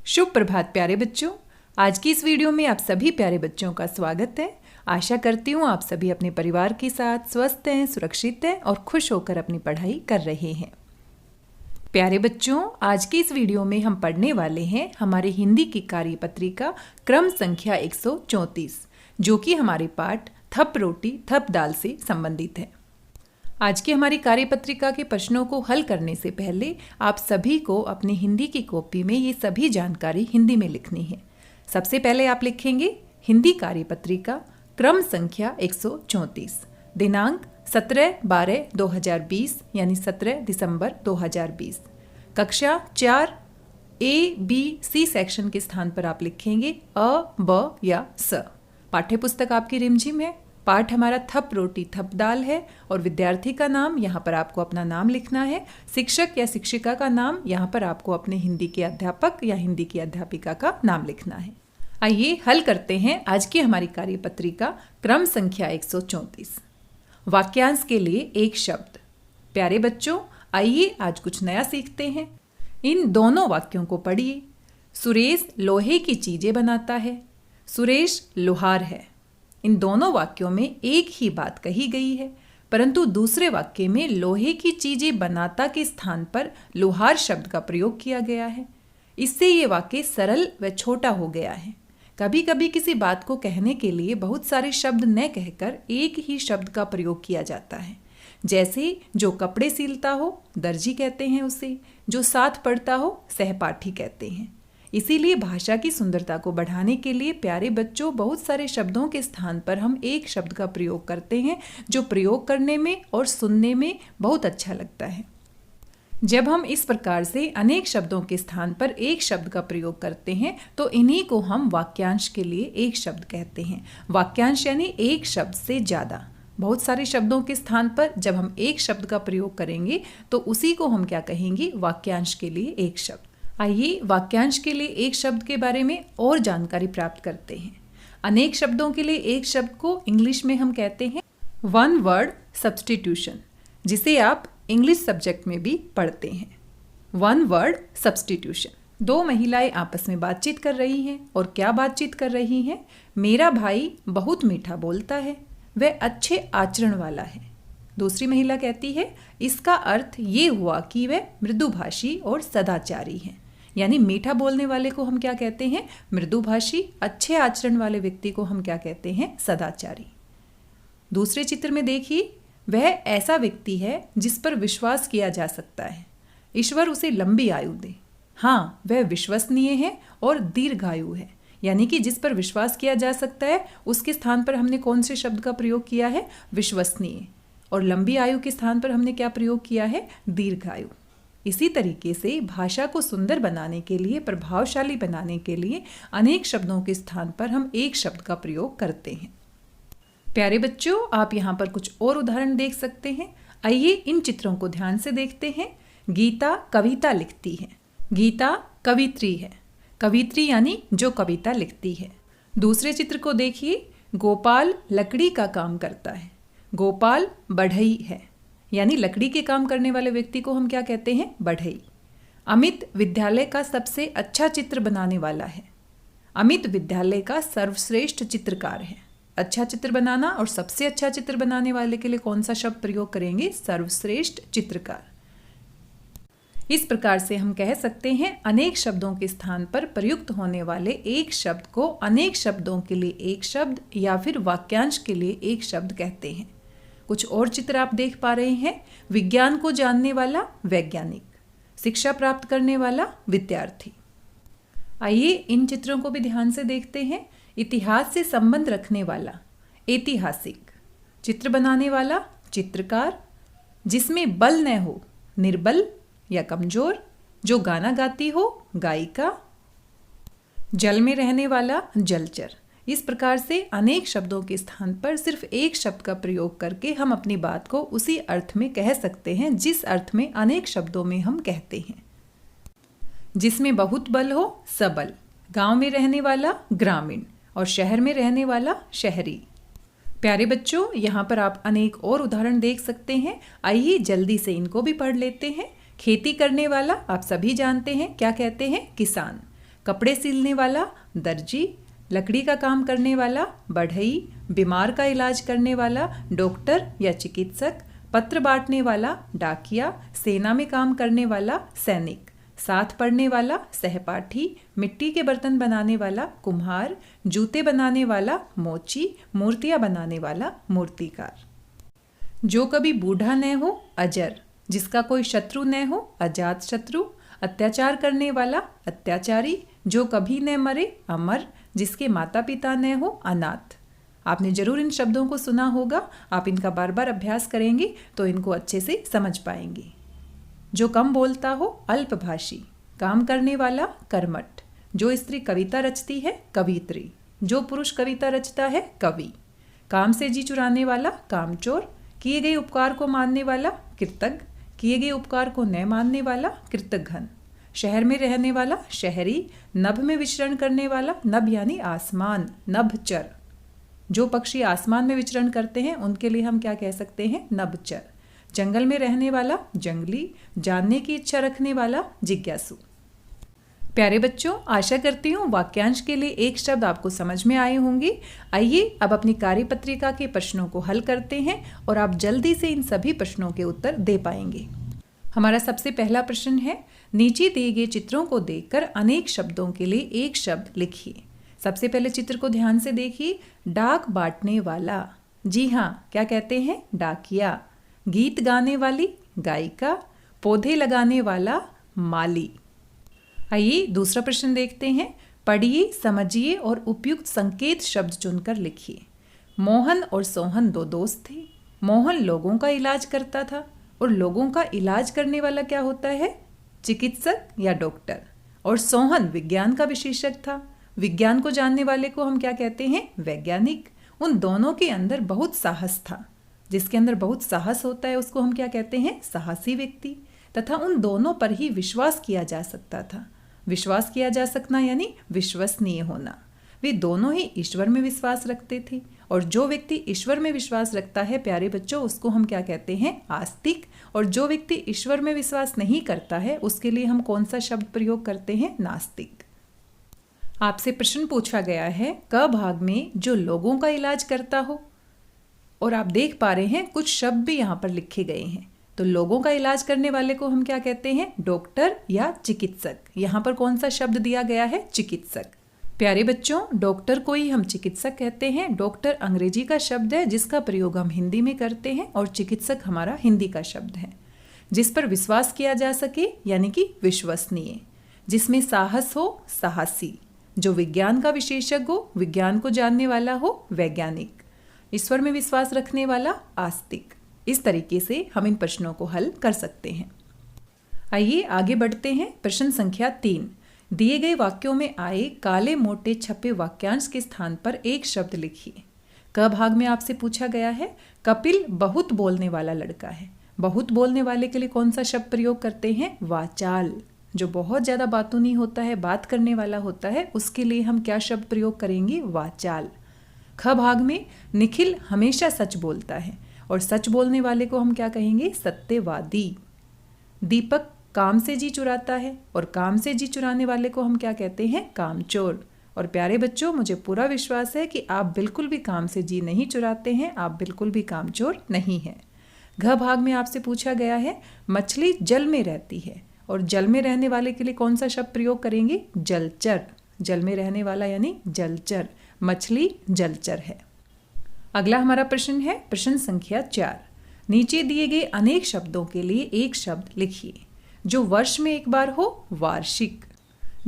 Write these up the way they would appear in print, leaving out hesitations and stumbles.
शुभ प्रभात प्यारे बच्चों। आज की इस वीडियो में आप सभी प्यारे बच्चों का स्वागत है। आशा करती हूँ आप सभी अपने परिवार के साथ स्वस्थ हैं, सुरक्षित हैं और खुश होकर अपनी पढ़ाई कर रहे हैं। प्यारे बच्चों, आज की इस वीडियो में हम पढ़ने वाले हैं हमारे हिंदी की कार्यपत्रिका क्रम संख्या 134, जो कि हमारे पाठ थप रोटी थप दाल से संबंधित है। आज की हमारी कार्यपत्रिका के प्रश्नों को हल करने से पहले आप सभी को अपनी हिंदी की कॉपी में ये सभी जानकारी हिंदी में लिखनी है। सबसे पहले आप लिखेंगे हिंदी कार्यपत्रिका क्रम संख्या 134, दिनांक 17/12/2020 यानी 17 दिसंबर 2020। कक्षा 4 A-B-C सेक्शन के स्थान पर आप लिखेंगे अ, ब या स। पाठ्य पुस्तक आपकी रिमझिम है। पाठ हमारा थप रोटी थप दाल है और विद्यार्थी का नाम यहाँ पर आपको अपना नाम लिखना है। शिक्षक या शिक्षिका का नाम यहाँ पर आपको अपने हिंदी के अध्यापक या हिंदी की अध्यापिका का नाम लिखना है। आइए हल करते हैं आज की हमारी कार्यपत्रिका क्रम संख्या 134। वाक्यांश के लिए एक शब्द। प्यारे बच्चों, आइए आज कुछ नया सीखते हैं। इन दोनों वाक्यों को पढ़िए। सुरेश लोहे की चीजें बनाता है। सुरेश लोहार है। इन दोनों वाक्यों में एक ही बात कही गई है, परंतु दूसरे वाक्य में लोहे की चीजें बनाता के स्थान पर लोहार शब्द का प्रयोग किया गया है। इससे ये वाक्य सरल व छोटा हो गया है। कभी कभी किसी बात को कहने के लिए बहुत सारे शब्द न कहकर एक ही शब्द का प्रयोग किया जाता है। जैसे जो कपड़े सिलता हो दर्जी कहते हैं उसे, जो साथ पढ़ता हो सहपाठी कहते हैं। इसीलिए भाषा की सुंदरता को बढ़ाने के लिए प्यारे बच्चों बहुत सारे शब्दों के स्थान पर हम एक शब्द का प्रयोग करते हैं, जो प्रयोग करने में और सुनने में बहुत अच्छा लगता है। जब हम इस प्रकार से अनेक शब्दों के स्थान पर एक शब्द का प्रयोग करते हैं तो इन्हीं को हम वाक्यांश के लिए एक शब्द कहते हैं। वाक्यांश यानी एक शब्द से ज़्यादा। बहुत सारे शब्दों के स्थान पर जब हम एक शब्द का प्रयोग करेंगे तो उसी को हम क्या कहेंगे? वाक्यांश के लिए एक शब्द। आइए वाक्यांश के लिए एक शब्द के बारे में और जानकारी प्राप्त करते हैं। अनेक शब्दों के लिए एक शब्द को इंग्लिश में हम कहते हैं वन वर्ड सब्स्टिट्यूशन, जिसे आप इंग्लिश सब्जेक्ट में भी पढ़ते हैं। One word substitution. दो महिलाएं आपस में बातचीत कर रही हैं और क्या बातचीत कर रही हैं? मेरा भाई बहुत मीठा बोलता है, वह अच्छे आचरण वाला है। दूसरी महिला कहती है इसका अर्थ ये हुआ कि वह मृदुभाषी और सदाचारी है। यानी मीठा बोलने वाले को हम क्या कहते हैं? मृदुभाषी। अच्छे आचरण वाले व्यक्ति को हम क्या कहते हैं? सदाचारी। दूसरे चित्र में देखिए, वह ऐसा व्यक्ति है जिस पर विश्वास किया जा सकता है। ईश्वर उसे लंबी आयु दे। हाँ, वह विश्वसनीय है और दीर्घायु है। यानी कि जिस पर विश्वास किया जा सकता है उसके स्थान पर हमने कौन से शब्द का प्रयोग किया है? विश्वसनीय। और लंबी आयु के स्थान पर हमने क्या प्रयोग किया है? दीर्घायु। इसी तरीके से भाषा को सुंदर बनाने के लिए, प्रभावशाली बनाने के लिए अनेक शब्दों के स्थान पर हम एक शब्द का प्रयोग करते हैं। प्यारे बच्चों, आप यहाँ पर कुछ और उदाहरण देख सकते हैं। आइए इन चित्रों को ध्यान से देखते हैं। गीता कविता लिखती है। गीता कवित्री है। कवित्री यानी जो कविता लिखती है। दूसरे चित्र को देखिए, गोपाल लकड़ी का काम करता है। गोपाल बढ़ई है। यानी लकड़ी के काम करने वाले व्यक्ति को हम क्या कहते हैं? बढ़ई। अमित विद्यालय का सबसे अच्छा चित्र बनाने वाला है। अमित विद्यालय का सर्वश्रेष्ठ चित्रकार है। अच्छा चित्र बनाना और सबसे अच्छा चित्र बनाने वाले के लिए कौन सा शब्द प्रयोग करेंगे? सर्वश्रेष्ठ चित्रकार। इस प्रकार से हम कह सकते हैं अनेक शब्दों के स्थान पर प्रयुक्त होने वाले एक शब्द को अनेक शब्दों के लिए एक शब्द या फिर वाक्यांश के लिए एक शब्द कहते हैं। कुछ और चित्र आप देख पा रहे हैं। विज्ञान को जानने वाला वैज्ञानिक, शिक्षा प्राप्त करने वाला विद्यार्थी। आइए इन चित्रों को भी ध्यान से देखते हैं। इतिहास से संबंध रखने वाला ऐतिहासिक, चित्र बनाने वाला चित्रकार, जिसमें बल न हो निर्बल या कमजोर, जो गाना गाती हो गायिका, जल में रहने वाला जलचर। इस प्रकार से अनेक शब्दों के स्थान पर सिर्फ एक शब्द का प्रयोग करके हम अपनी बात को उसी अर्थ में कह सकते हैं जिस अर्थ में अनेक शब्दों में हम कहते हैं। जिसमें बहुत बल हो सबल, गांव में रहने वाला ग्रामीण और शहर में रहने वाला शहरी। प्यारे बच्चों, यहाँ पर आप अनेक और उदाहरण देख सकते हैं। आइए जल्दी से इनको भी पढ़ लेते हैं। खेती करने वाला आप सभी जानते हैं, क्या कहते हैं? किसान। कपड़े सिलने वाला दर्जी, लकड़ी का काम करने वाला बढ़ई, बीमार का इलाज करने वाला डॉक्टर या चिकित्सक, पत्र बांटने वाला डाकिया, सेना में काम करने वाला सैनिक, साथ पढ़ने वाला सहपाठी, मिट्टी के बर्तन बनाने वाला कुम्हार, जूते बनाने वाला मोची, मूर्तियां बनाने वाला मूर्तिकार। जो कभी बूढ़ा न हो अजर, जिसका कोई शत्रु न हो अजात शत्रु, अत्याचार करने वाला अत्याचारी, जो कभी न मरे अमर, जिसके माता पिता न हो अनाथ। आपने जरूर इन शब्दों को सुना होगा। आप इनका बार बार अभ्यास करेंगे तो इनको अच्छे से समझ पाएंगे। जो कम बोलता हो अल्पभाषी, काम करने वाला कर्मठ, जो स्त्री कविता रचती है कवित्री, जो पुरुष कविता रचता है कवि, काम से जी चुराने वाला कामचोर, किए गए उपकार को मानने वाला कृतज्ञ, किए गए उपकार को न मानने वाला कृतघ्न, शहर में रहने वाला शहरी, नभ में विचरण करने वाला, नभ यानी आसमान, नभचर। जो पक्षी आसमान में विचरण करते हैं उनके लिए हम क्या कह सकते हैं? नभचर। जंगल में रहने वाला जंगली, जानने की इच्छा रखने वाला जिज्ञासु। प्यारे बच्चों, आशा करती हूँ वाक्यांश के लिए एक शब्द आपको समझ में आए होंगे। आइए अब अपनी कार्यपत्रिका के प्रश्नों को हल करते हैं और आप जल्दी से इन सभी प्रश्नों के उत्तर दे पाएंगे। हमारा सबसे पहला प्रश्न है, नीचे दिए गए चित्रों को देखकर अनेक शब्दों के लिए एक शब्द लिखिए। सबसे पहले चित्र को ध्यान से देखिए। डाक बांटने वाला, जी हाँ, क्या कहते हैं? डाकिया। गीत गाने वाली गायिका, पौधे लगाने वाला माली। आइए दूसरा प्रश्न देखते हैं। पढ़िए, समझिए और उपयुक्त संकेत शब्द चुनकर लिखिए। मोहन और सोहन दो दोस्त थे। मोहन लोगों का इलाज करता था और लोगों का इलाज करने वाला क्या होता है? चिकित्सक या डॉक्टर। और सोहन विज्ञान का विशेषज्ञ था। विज्ञान को जानने वाले को हम क्या कहते हैं? वैज्ञानिक। उन दोनों के अंदर बहुत साहस था। जिसके अंदर बहुत साहस होता है उसको हम क्या कहते हैं? साहसी व्यक्ति। तथा उन दोनों पर ही विश्वास किया जा सकता था। विश्वास किया जा सकना यानी विश्वसनीय होना। वे दोनों ही ईश्वर में विश्वास रखते थे और जो व्यक्ति ईश्वर में विश्वास रखता है प्यारे बच्चों, उसको हम क्या कहते हैं? आस्तिक। और जो व्यक्ति ईश्वर में विश्वास नहीं करता है उसके लिए हम कौन सा शब्द प्रयोग करते हैं? नास्तिक। आपसे प्रश्न पूछा गया है क भाग में जो लोगों का इलाज करता हो, और आप देख पा रहे हैं कुछ शब्द भी यहाँ पर लिखे गए हैं। तो लोगों का इलाज करने वाले को हम क्या कहते हैं? डॉक्टर या चिकित्सक। यहाँ पर कौन सा शब्द दिया गया है? चिकित्सक। प्यारे बच्चों, डॉक्टर को ही हम चिकित्सक कहते हैं। डॉक्टर अंग्रेजी का शब्द है जिसका प्रयोग हम हिंदी में करते हैं और चिकित्सक हमारा हिंदी का शब्द है। जिस पर विश्वास किया जा सके यानी कि विश्वसनीय, जिसमें साहस हो साहसी, जो विज्ञान का विशेषज्ञ हो, विज्ञान को जानने वाला हो वैज्ञानिक, ईश्वर में विश्वास रखने वाला आस्तिक। इस तरीके से हम इन प्रश्नों को हल कर सकते हैं। आइए आगे बढ़ते हैं। प्रश्न संख्या 3। दिए गए वाक्यों में आए काले मोटे छपे वाक्यांश के स्थान पर एक शब्द लिखिए। क भाग में आपसे पूछा गया है कपिल बहुत बोलने वाला लड़का है। बहुत बोलने वाले के लिए कौन सा शब्द प्रयोग करते हैं? वाचाल। जो बहुत ज़्यादा बातूनी होता है, बात करने वाला होता है, उसके लिए हम क्या शब्द प्रयोग करेंगे? वाचाल। ख भाग में निखिल हमेशा सच बोलता है और सच बोलने वाले को हम क्या कहेंगे? सत्यवादी। दीपक काम से जी चुराता है और काम से जी चुराने वाले को हम क्या कहते हैं? कामचोर। और प्यारे बच्चों, मुझे पूरा विश्वास है कि आप बिल्कुल भी काम से जी नहीं चुराते हैं, आप बिल्कुल भी कामचोर नहीं हैं। घ भाग में आपसे पूछा गया है मछली जल में रहती है और जल में रहने वाले के लिए कौन सा शब्द प्रयोग करेंगे? जलचर। जल में रहने वाला यानी जलचर। मछली जलचर है। अगला हमारा प्रश्न है प्रश्न संख्या 4। नीचे दिए गए अनेक शब्दों के लिए एक शब्द लिखिए। जो वर्ष में एक बार हो वार्षिक।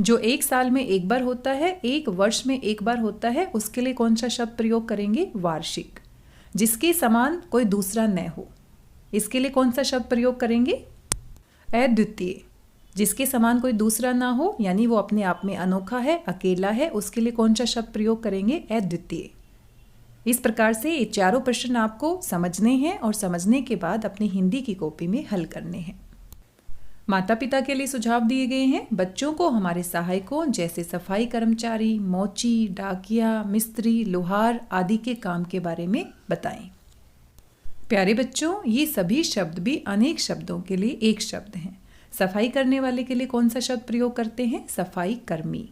जो एक साल में एक बार होता है, एक वर्ष में एक बार होता है, उसके लिए कौन सा शब्द प्रयोग करेंगे? वार्षिक। जिसके समान कोई दूसरा न हो, इसके लिए कौन सा शब्द प्रयोग करेंगे? अद्वितीय। जिसके समान कोई दूसरा ना हो यानी वो अपने आप में अनोखा है, अकेला है, उसके लिए कौन सा शब्द प्रयोग करेंगे? अद्वितीय। इस प्रकार से ये चारों प्रश्न आपको समझने हैं और समझने के बाद अपनी हिंदी की कॉपी में हल करने हैं। माता पिता के लिए सुझाव दिए गए हैं। बच्चों को हमारे सहायकों जैसे सफाई कर्मचारी, मोची, डाकिया, मिस्त्री, लोहार आदि के काम के बारे में बताएं। प्यारे बच्चों, ये सभी शब्द भी अनेक शब्दों के लिए एक शब्द हैं। सफाई करने वाले के लिए कौन सा शब्द प्रयोग करते हैं? सफाई कर्मी।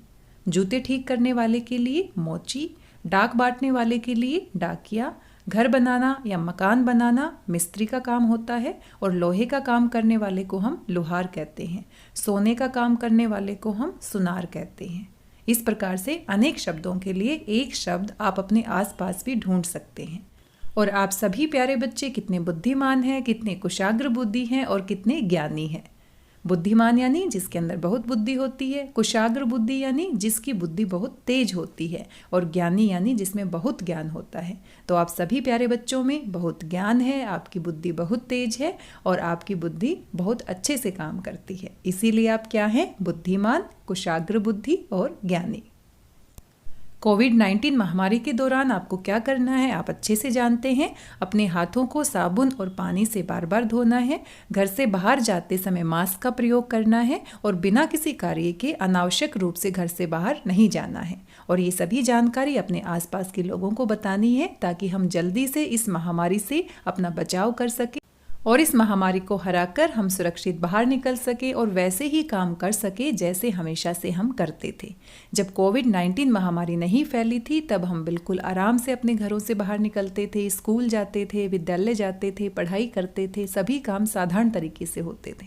जूते ठीक करने वाले के लिए मोची, डाक बांटने वाले के लिए डाकिया, घर बनाना या मकान बनाना मिस्त्री का काम होता है और लोहे का काम करने वाले को हम लोहार कहते हैं। सोने का काम करने वाले को हम सुनार कहते हैं। इस प्रकार से अनेक शब्दों के लिए एक शब्द आप अपने आसपास भी ढूंढ सकते हैं। और आप सभी प्यारे बच्चे कितने बुद्धिमान हैं, कितने कुशाग्र बुद्धि हैं और कितने ज्ञानी हैं। बुद्धिमान यानी जिसके अंदर बहुत बुद्धि होती है, कुशाग्र बुद्धि यानी जिसकी बुद्धि बहुत तेज होती है, और ज्ञानी यानी जिसमें बहुत ज्ञान होता है। तो आप सभी प्यारे बच्चों में बहुत ज्ञान है, आपकी बुद्धि बहुत तेज है और आपकी बुद्धि बहुत अच्छे से काम करती है। इसीलिए आप क्या हैं? बुद्धिमान, कुशाग्र बुद्धि और ज्ञानी। कोविड-19 महामारी के दौरान आपको क्या करना है आप अच्छे से जानते हैं। अपने हाथों को साबुन और पानी से बार बार धोना है, घर से बाहर जाते समय मास्क का प्रयोग करना है और बिना किसी कार्य के अनावश्यक रूप से घर से बाहर नहीं जाना है। और ये सभी जानकारी अपने आसपास के लोगों को बतानी है ताकि हम जल्दी से इस महामारी से अपना बचाव कर सकें और इस महामारी को हराकर हम सुरक्षित बाहर निकल सके और वैसे ही काम कर सके जैसे हमेशा से हम करते थे। जब कोविड-19 महामारी नहीं फैली थी तब हम बिल्कुल आराम से अपने घरों से बाहर निकलते थे, स्कूल जाते थे, विद्यालय जाते थे, पढ़ाई करते थे, सभी काम साधारण तरीके से होते थे।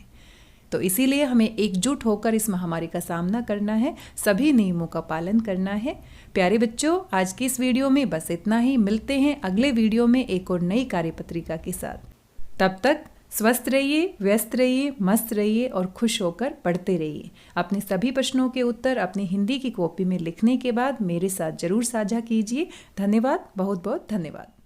तो इसीलिए हमें एकजुट होकर इस महामारी का सामना करना है, सभी नियमों का पालन करना है। प्यारे बच्चों, आज की इस वीडियो में बस इतना ही। मिलते हैं अगले वीडियो में एक और नई कार्यपत्रिका के साथ। तब तक स्वस्थ रहिए, व्यस्त रहिए, मस्त रहिए और खुश होकर पढ़ते रहिए। अपने सभी प्रश्नों के उत्तर अपनी हिंदी की कॉपी में लिखने के बाद मेरे साथ जरूर साझा कीजिए। धन्यवाद, बहुत बहुत धन्यवाद।